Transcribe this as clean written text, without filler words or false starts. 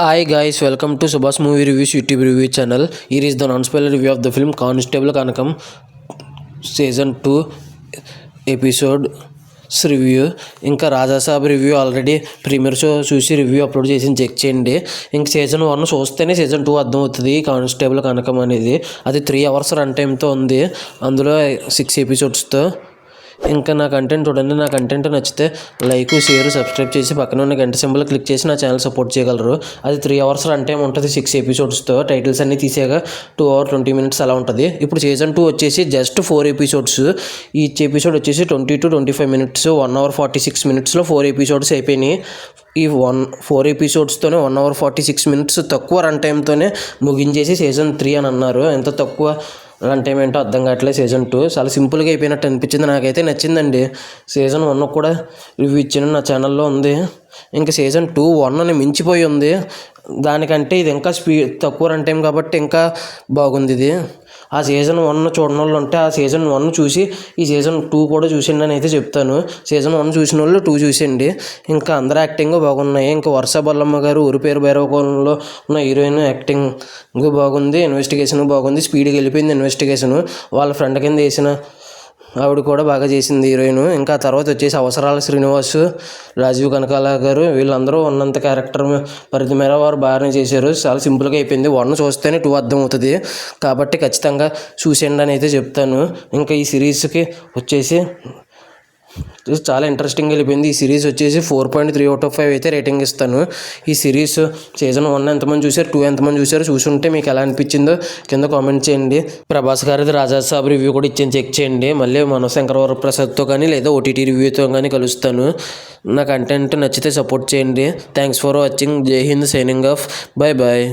Hi guys, welcome to Subhash Movie Reviews YouTube review channel. Here is the non-spoiler review of the film Constable Kanakam Season 2 episode review. ఇంకా Rajasaab review already premiere show చూసి review upload చేసి check చేయండి. ఇంక season 1 చూస్తేనే season 2 అర్థమవుతుంది. Constable కనకం అనేది అది 3 hours run టైంతో ఉంది. అందులో 6 episodes. ఇంకా నా కంటెంట్ చూడండి. నా కంటెంట్ నచ్చితే లైక్, షేర్, సబ్స్క్రైబ్ చేసి పక్కన ఉన్న గంట సింబల్ క్లిక్ చేసి నా ఛానల్ సపోర్ట్ చేయగలరు. అది 3 hours రన్ టైం ఉంటుంది. 6 episodes. టైటిల్స్ అన్నీ తీసాక 2 hours 20 minutes అలా ఉంటుంది. ఇప్పుడు సీజన్ 2 వచ్చేసి జస్ట్ 4 episodes. ఈచ్ ఎపిసోడ్ వచ్చేసి 20 to 25 minutes. 1 hour 46 minutesలో 4 episodes అయిపోయినాయి. ఈ 4 episodeస్తోనే 1 hour 46 minutes తక్కువ రన్ టైంతోనే ముగించేసి సీజన్ 3 అని అన్నారు. ఎంత తక్కువ రన్ టైం ఏంటో అర్థం కావట్లేదు. సీజన్ 2 చాలా సింపుల్గా అయిపోయినట్టు అనిపించింది. నాకైతే నచ్చిందండి. సీజన్ 1 కూడా రివ్యూ ఇచ్చాను, నా ఛానల్లో ఉంది. ఇంకా సీజన్ 2 1ని మించిపోయి ఉంది. దానికంటే ఇది ఇంకా తక్కువ రన్ టైం కాబట్టి ఇంకా బాగుంది. ఇది ఆ సీజన్ 1 చూడని వాళ్ళు ఉంటే ఆ సీజన్ 1 చూసి ఈ సీజన్ 2 కూడా చూసిండి అని అయితే చెప్తాను. సీజన్ 1 చూసిన వాళ్ళు 2 చూసేయండి. ఇంకా అందరు యాక్టింగ్ బాగున్నాయి. ఇంకా వర్ష బొల్లమ్మ గారు ఊరి పేరు భైరవకోణంలో ఉన్న హీరోయిన్ యాక్టింగ్ బాగుంది. ఇన్వెస్టిగేషన్ బాగుంది. స్పీడ్గా వెళ్ళిపోయింది ఇన్వెస్టిగేషన్. వాళ్ళ ఫ్రెండ్ కింద వేసిన ఆవిడ కూడా బాగా చేసింది హీరోయిన్. ఇంకా తర్వాత వచ్చేసి అవసరాల శ్రీనివాస్, రాజీవ్ కనకాల గారు వీళ్ళందరూ ఉన్నంత క్యారెక్టర్ పరిధి మేర వారు బాగానే చేశారు. చాలా సింపుల్గా అయిపోయింది. 1 చూస్తేనే 2 అర్థం అవుతుంది. కాబట్టి ఖచ్చితంగా చూసేయండి అని అయితే చెప్తాను. ఇంకా ఈ సిరీస్కి వచ్చేసి చాలా ఇంట్రెస్టింగ్ వెళ్ళిపోయింది. ఈ సిరీస్ వచ్చేసి 4.3 out of 5 అయితే రేటింగ్ ఇస్తాను. ఈ సిరీస్ సీజన్ 1 ఎంతమంది చూశారు, 2 ఎంతమంది చూశారు చూసుంటే మీకు ఎలా అనిపించిందో కింద కామెంట్ చేయండి. ప్రభాస్ గారిది రాజాసాబ్ రివ్యూ కూడా ఇచ్చాను, చెక్ చేయండి. మళ్ళీ మనశంకర వరప్రసాద్తో కానీ లేదా OTT రివ్యూతో కానీ కలుస్తాను. నా కంటెంట్ నచ్చితే సపోర్ట్ చేయండి. Thanks for watching. Jai Hind, signing off. Bye bye.